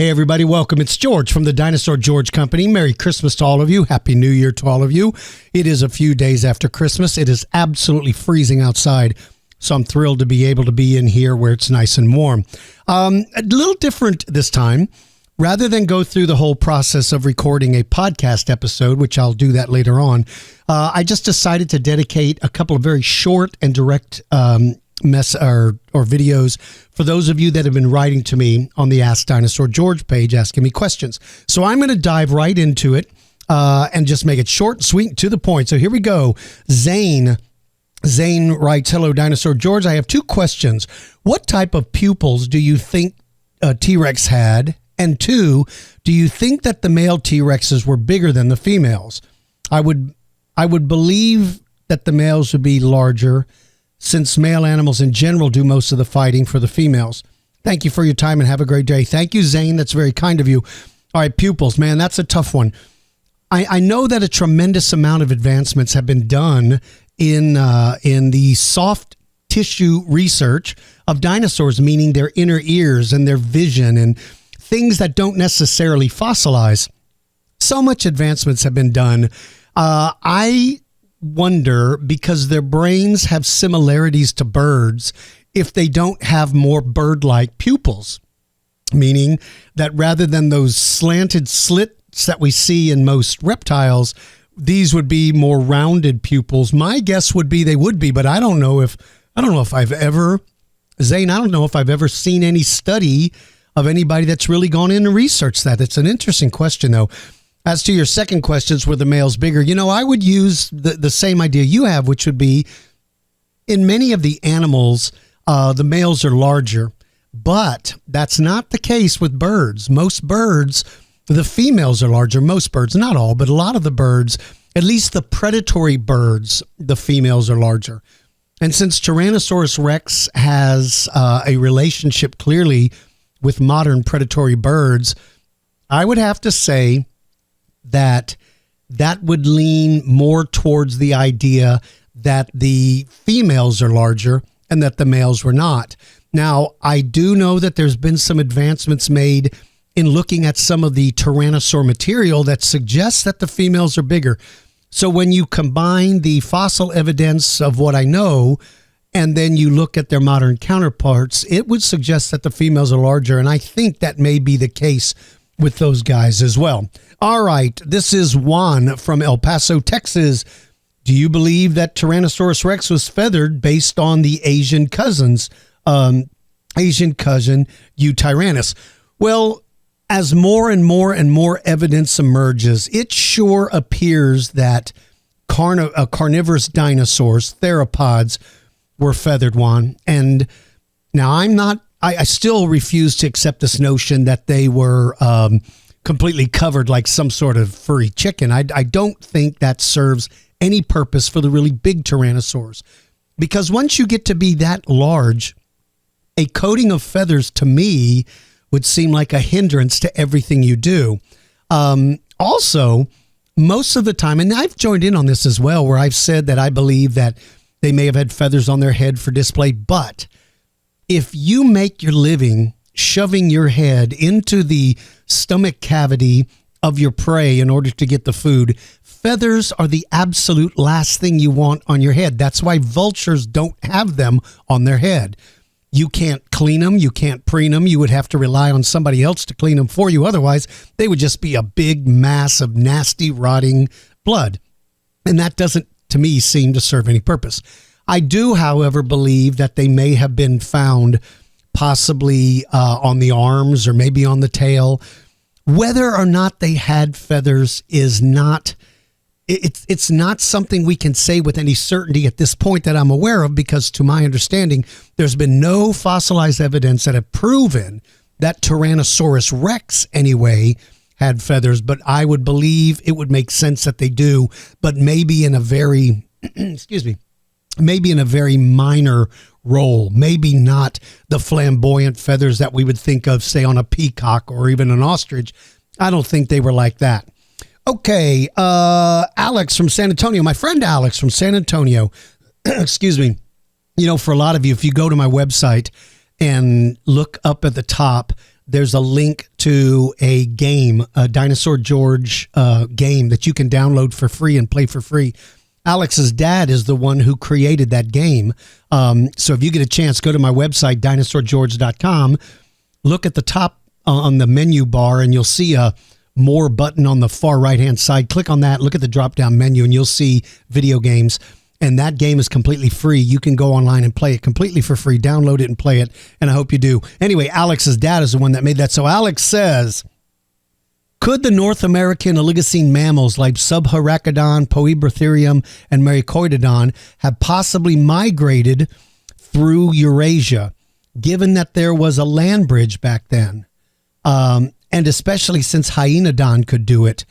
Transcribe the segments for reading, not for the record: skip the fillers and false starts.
Hey everybody, welcome. It's George from the Dinosaur George Company. Merry Christmas to all of you. Happy New Year to all of you. It is a few days after Christmas. It is absolutely freezing outside, so I'm thrilled to be able to be in here where it's nice and warm. A little different this time. Rather than go through the whole process of recording a podcast episode, which I'll do that later on, I just decided to dedicate a couple of very short and direct videos for those of you that have been writing to me on the Ask Dinosaur George page asking me questions. So I'm going to dive right into it and just make it short, sweet, and to the point. So here we go. Zane writes, "Hello, Dinosaur George. I have two questions. What type of pupils do you think T-Rex had? And two, do you think that the male T-Rexes were bigger than the females? I would believe that the males would be larger, since male animals in general do most of the fighting for the females. Thank you for your time and have a great day." Thank you, Zane. That's very kind of you. All right, pupils, man, that's a tough one. I know that a tremendous amount of advancements have been done in the soft tissue research of dinosaurs, meaning their inner ears and their vision and things that don't necessarily fossilize. So much advancements have been done. I wonder, because their brains have similarities to birds, if they don't have more bird-like pupils, meaning that rather than those slanted slits that we see in most reptiles, these would be more rounded pupils. My guess would be they would be, but I don't know if I've ever, Zane, I don't know if I've ever seen any study of anybody that's really gone in and researched that. It's an interesting question, though. As to your second questions, were the males bigger? You know, I would use the same idea you have, which would be in many of the animals, the males are larger, but that's not the case with birds. Most birds, the females are larger. Most birds, not all, but a lot of the birds, at least the predatory birds, the females are larger. And since Tyrannosaurus Rex has a relationship clearly with modern predatory birds, I would have to say that would lean more towards the idea that the females are larger and that the males were not. Now, I do know that there's been some advancements made in looking at some of the Tyrannosaur material that suggests that the females are bigger. So when you combine the fossil evidence of what I know and then you look at their modern counterparts, it would suggest that the females are larger, and I think that may be the case with those guys as well. All right, this is Juan from El Paso, Texas. Do you believe that Tyrannosaurus Rex was feathered based on the Asian cousin, Eutyrannus? Well, as more and more evidence emerges, it sure appears that carnivorous dinosaurs, theropods, were feathered, Juan. And now I still refuse to accept this notion that they were completely covered like some sort of furry chicken. I don't think that serves any purpose for the really big tyrannosaurs, because once you get to be that large, a coating of feathers to me would seem like a hindrance to everything you do. Also, most of the time, and I've joined in on this as well, where I've said that I believe that they may have had feathers on their head for display, but if you make your living shoving your head into the stomach cavity of your prey in order to get the food, feathers are the absolute last thing you want on your head. That's why vultures don't have them on their head. You can't clean them. You can't preen them. You would have to rely on somebody else to clean them for you. Otherwise, they would just be a big mass of nasty, rotting blood. And that doesn't, to me, seem to serve any purpose. I do, however, believe that they may have been found possibly on the arms or maybe on the tail. Whether or not they had feathers is not, it's not something we can say with any certainty at this point that I'm aware of, because to my understanding, there's been no fossilized evidence that have proven that Tyrannosaurus Rex anyway had feathers, but I would believe it would make sense that they do, but maybe in a very, maybe in a very minor role, maybe not the flamboyant feathers that we would think of, say, on a peacock or even an ostrich. I don't think they were like that. Okay, Alex from San Antonio, my friend Alex from San Antonio, excuse me. You know, for a lot of you, if you go to my website and look up at the top, there's a link to a game, a Dinosaur George game that you can download for free and play for free. Alex's dad is the one who created that game. So if you get a chance, go to my website, dinosaurgeorge.com, look at the top on the menu bar, and you'll see a more button on the far right-hand side. Click on that, look at the drop-down menu, and you'll see video games. And that game is completely free. You can go online and play it completely for free. Download it and play it, and I hope you do. Anyway, Alex's dad is the one that made that. So Alex says, could the North American Oligocene mammals like Subharachodon, Poebrotherium, and Myricoidodon have possibly migrated through Eurasia, given that there was a land bridge back then? And especially since Hyaenodon could do it.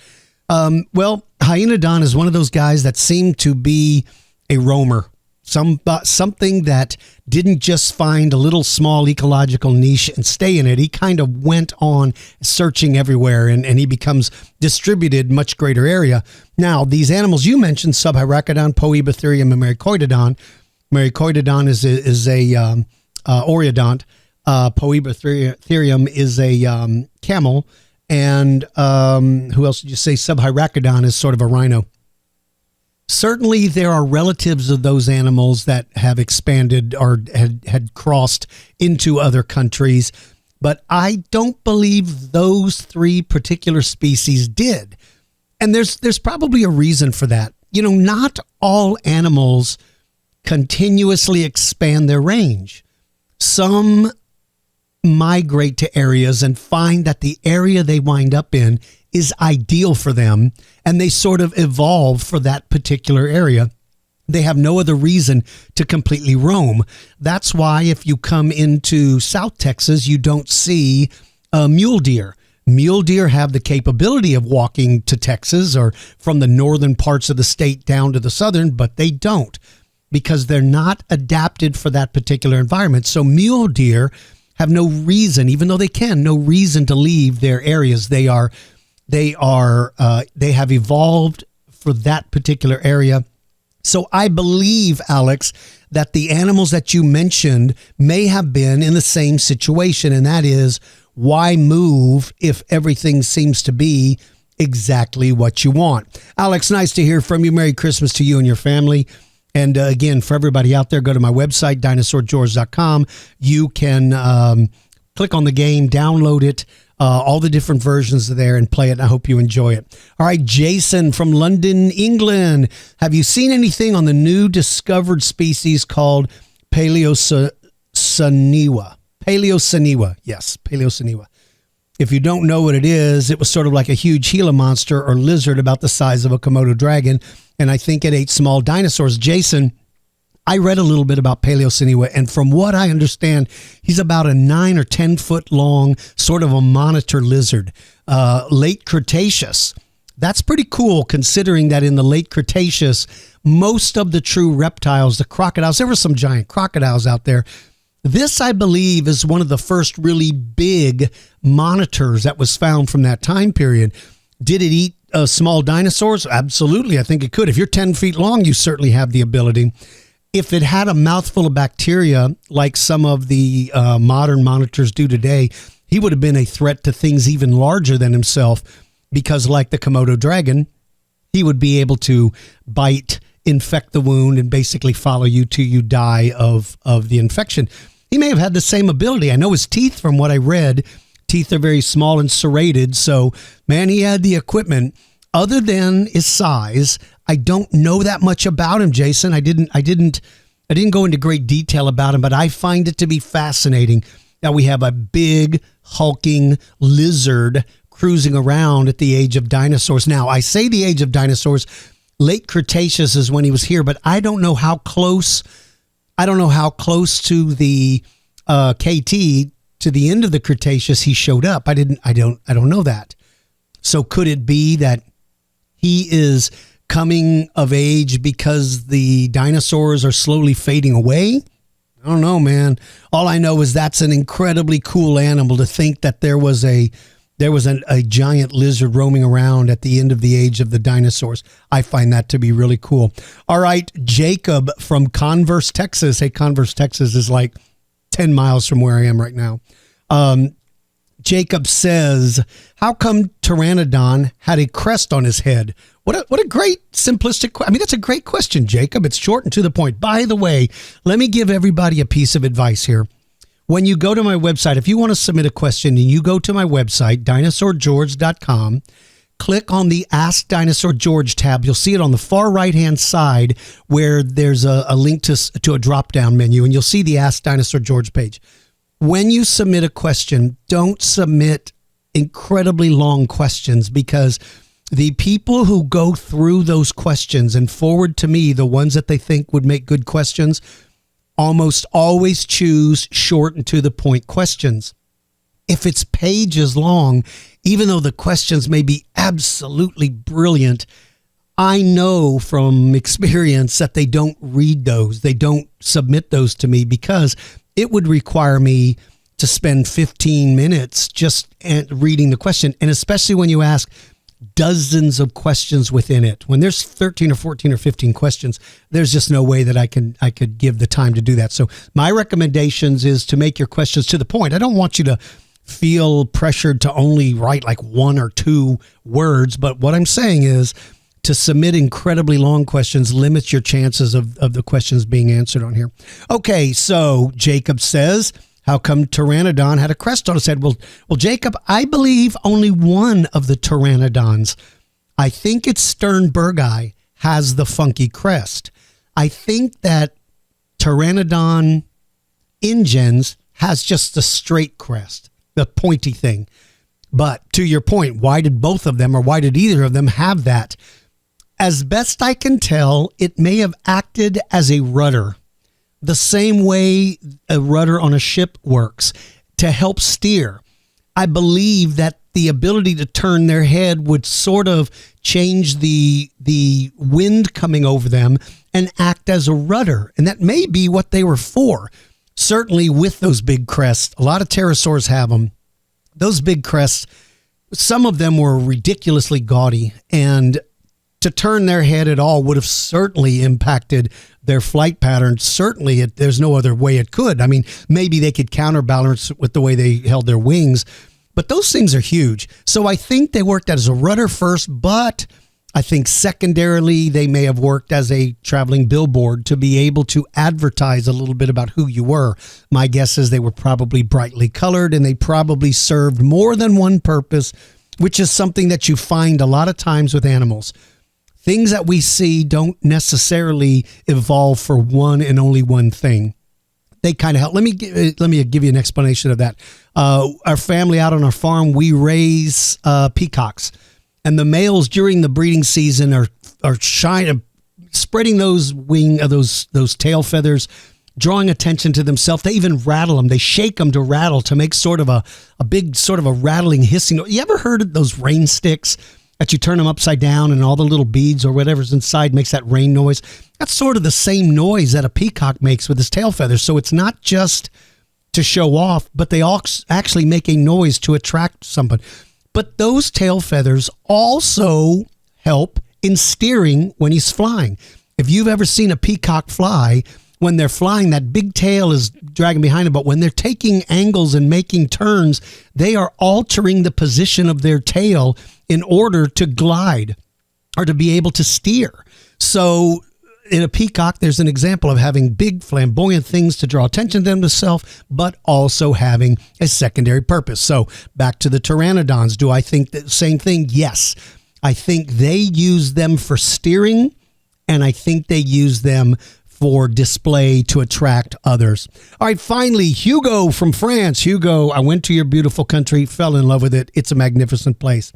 Well, Hyaenodon is one of those guys that seemed to be a roamer, something that didn't just find a little small ecological niche and stay in it. He kind of went on searching everywhere, and he becomes distributed much greater area. Now, these animals you mentioned, Subharachodon, Poebrotherium, and Myricoidodon. Myricoidodon is a oreodont. Poebrotherium is a camel. And who else did you say? Subharachodon is sort of a rhino. Certainly, there are relatives of those animals that have expanded or had crossed into other countries, but I don't believe those three particular species did. And there's probably a reason for that. You know, not all animals continuously expand their range. Some migrate to areas and find that the area they wind up in is ideal for them, and they sort of evolve for that particular area. They have no other reason to completely roam. That's why if you come into South Texas, you don't see mule deer. Mule deer have the capability of walking to Texas or from the northern parts of the state down to the southern, but they don't because they're not adapted for that particular environment. So mule deer have no reason, even though they can, no reason to leave their areas. They have evolved for that particular area. So I believe, Alex, that the animals that you mentioned may have been in the same situation, and that is, why move if everything seems to be exactly what you want? Alex, nice to hear from you. Merry Christmas to you and your family. And again, for everybody out there, go to my website, dinosaurgeorge.com. You can click on the game, download it, all the different versions are there, and play it. And I hope you enjoy it. All right, Jason from London, England. Have you seen anything on the new discovered species called Paleosaniwa? Paleosaniwa. Yes, Paleosaniwa. If you don't know what it is, it was sort of like a huge Gila monster or lizard about the size of a Komodo dragon. And I think it ate small dinosaurs. Jason, I read a little bit about Paleosaniwa, and from what I understand, he's about a 9 or 10 foot long, sort of a monitor lizard, late Cretaceous. That's pretty cool, considering that in the late Cretaceous, most of the true reptiles, the crocodiles, there were some giant crocodiles out there. This, I believe, is one of the first really big monitors that was found from that time period. Did it eat small dinosaurs? Absolutely. I think it could. If you're 10 feet long, you certainly have the ability. If it had a mouthful of bacteria, like some of the modern monitors do today, he would have been a threat to things even larger than himself, because like the Komodo dragon, he would be able to bite, infect the wound, and basically follow you till you die of the infection. He may have had the same ability. I know his teeth, from what I read, teeth are very small and serrated. So, man, he had the equipment. Other than his size, I don't know that much about him, Jason. I didn't go into great detail about him, but I find it to be fascinating that we have a big, hulking lizard cruising around at the age of dinosaurs. Now, I say the age of dinosaurs, late Cretaceous is when he was here, but I don't know how close to the KT, to the end of the Cretaceous he showed up. I don't know that. So could it be that he is coming of age because the dinosaurs are slowly fading away? I don't know, man. All I know is that's an incredibly cool animal, to think that there was a giant lizard roaming around at the end of the age of the dinosaurs. I find that to be really cool. All right, Jacob from Converse, Texas. Hey, Converse, Texas is like 10 miles from where I am right now. Jacob says, how come Pteranodon had a crest on his head? What a great simplistic, that's a great question, Jacob. It's short and to the point. By the way, let me give everybody a piece of advice here. When you go to my website, if you want to submit a question and you go to my website, dinosaurgeorge.com, click on the Ask Dinosaur George tab. You'll see it on the far right-hand side where there's a link to a drop-down menu, and you'll see the Ask Dinosaur George page. When you submit a question, don't submit incredibly long questions, because the people who go through those questions and forward to me the ones that they think would make good questions almost always choose short and to the point questions. If it's pages long, even though the questions may be absolutely brilliant, I know from experience that they don't read those. They don't submit those to me, because it would require me to spend 15 minutes just reading the question. And especially when you ask dozens of questions within it, when there's 13 or 14 or 15 questions, there's just no way that I could give the time to do that. So my recommendations is to make your questions to the point. I don't want you to feel pressured to only write like 1 or 2 words. But what I'm saying is, to submit incredibly long questions limits your chances of the questions being answered on here. Okay, so Jacob says, how come Pteranodon had a crest on his head? Well, Jacob, I believe only one of the Pteranodons, I think it's Sternbergi, has the funky crest. I think that Pteranodon ingens has just the straight crest, the pointy thing. But to your point, why did both of them, or why did either of them have that? As best I can tell, it may have acted as a rudder, the same way a rudder on a ship works, to help steer. I believe that the ability to turn their head would sort of change the wind coming over them and act as a rudder. And that may be what they were for. Certainly with those big crests, a lot of pterosaurs have them. Those big crests, some of them were ridiculously gaudy, and to turn their head at all would have certainly impacted their flight pattern. Certainly, there's no other way it could. I mean, maybe they could counterbalance with the way they held their wings, but those things are huge. So I think they worked as a rudder first, but I think secondarily, they may have worked as a traveling billboard to be able to advertise a little bit about who you were. My guess is they were probably brightly colored, and they probably served more than one purpose, which is something that you find a lot of times with animals. Things that we see don't necessarily evolve for one and only one thing. They kind of help. Let me give you an explanation of that. Our family out on our farm, we raise peacocks, and the males during the breeding season are spreading those those tail feathers, drawing attention to themselves. They even rattle them. They shake them to rattle to make sort of a big sort of a rattling, hissing. You ever heard of those rain sticks that you turn them upside down and all the little beads or whatever's inside makes that rain noise? That's sort of the same noise that a peacock makes with his tail feathers. So it's not just to show off, but they all actually make a noise to attract somebody. But those tail feathers also help in steering when he's flying. If you've ever seen a peacock fly, when they're flying, that big tail is dragging behind them. But when they're taking angles and making turns, they are altering the position of their tail in order to glide or to be able to steer. So in a peacock, there's an example of having big flamboyant things to draw attention to themselves, but also having a secondary purpose. So back to the pteranodons. Do I think the same thing? Yes. I think they use them for steering, and I think they use them for display to attract others. All right, finally, Hugo from France. Hugo, I went to your beautiful country, fell in love with it. It's a magnificent place.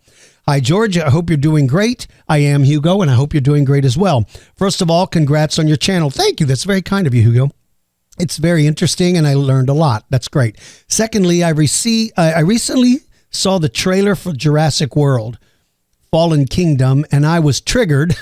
Hi, George. I hope you're doing great. I am Hugo, and I hope you're doing great as well. First of all, congrats on your channel. Thank you. That's very kind of you, Hugo. It's very interesting, and I learned a lot. That's great. Secondly, I recently saw the trailer for Jurassic World, Fallen Kingdom, and I was triggered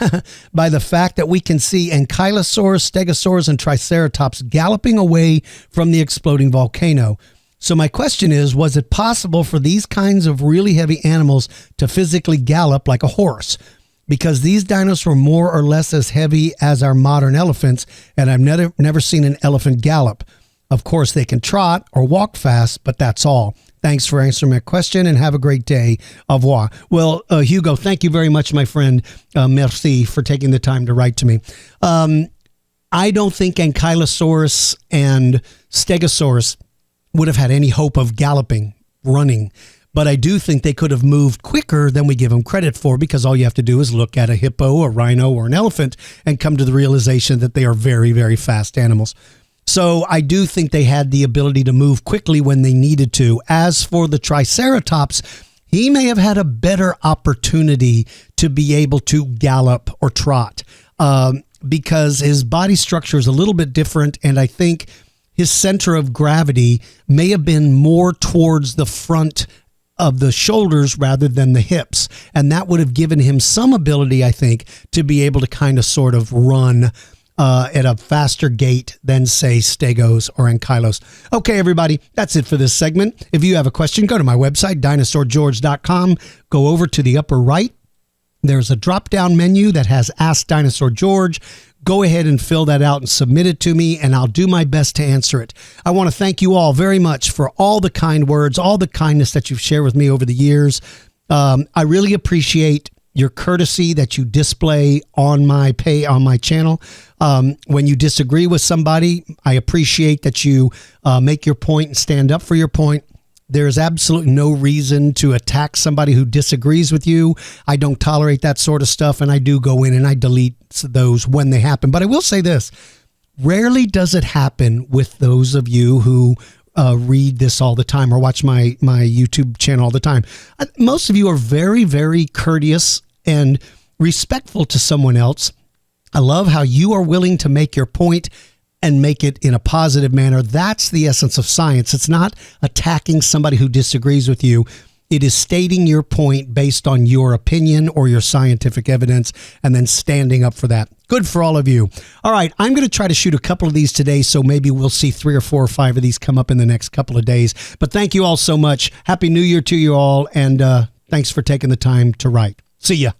by the fact that we can see Ankylosaurus, Stegosaurus, and Triceratops galloping away from the exploding volcano. So my question is, was it possible for these kinds of really heavy animals to physically gallop like a horse? Because these dinosaurs were more or less as heavy as our modern elephants, and I've never seen an elephant gallop. Of course, they can trot or walk fast, but that's all. Thanks for answering my question and have a great day. Au revoir. Well, Hugo, thank you very much, my friend. Merci for taking the time to write to me. I don't think Ankylosaurus and Stegosaurus would have had any hope of galloping, running. But I do think they could have moved quicker than we give them credit for, because all you have to do is look at a hippo, a rhino, or an elephant and come to the realization that they are very, very fast animals. So I do think they had the ability to move quickly when they needed to. As for the Triceratops, he may have had a better opportunity to be able to gallop or trot because his body structure is a little bit different, and I think his center of gravity may have been more towards the front of the shoulders rather than the hips. And that would have given him some ability, I think, to be able to kind of sort of run at a faster gait than, say, Stegos or Ankylos. Okay, everybody, that's it for this segment. If you have a question, go to my website, dinosaurgeorge.com. Go over to the upper right. There's a drop-down menu that has Ask Dinosaur George. Go ahead and fill that out and submit it to me, and I'll do my best to answer it. I want to thank you all very much for all the kind words, all the kindness that you've shared with me over the years. I really appreciate your courtesy that you display on my channel. When you disagree with somebody, I appreciate that you make your point and stand up for your point. There's absolutely no reason to attack somebody who disagrees with you. I don't tolerate that sort of stuff, and I do go in and I delete those when they happen. But I will say this, rarely does it happen with those of you who read this all the time or watch my YouTube channel all the time. Most of you are very, very courteous and respectful to someone else. I love how you are willing to make your point and make it in a positive manner. That's the essence of science. It's not attacking somebody who disagrees with you. It is stating your point based on your opinion or your scientific evidence and then standing up for that. Good for all of you. All right, I'm going to try to shoot a couple of these today, so maybe we'll see 3 or 4 or 5 of these come up in the next couple of days. But thank you all so much. Happy New Year to you all, and thanks for taking the time to write. See ya.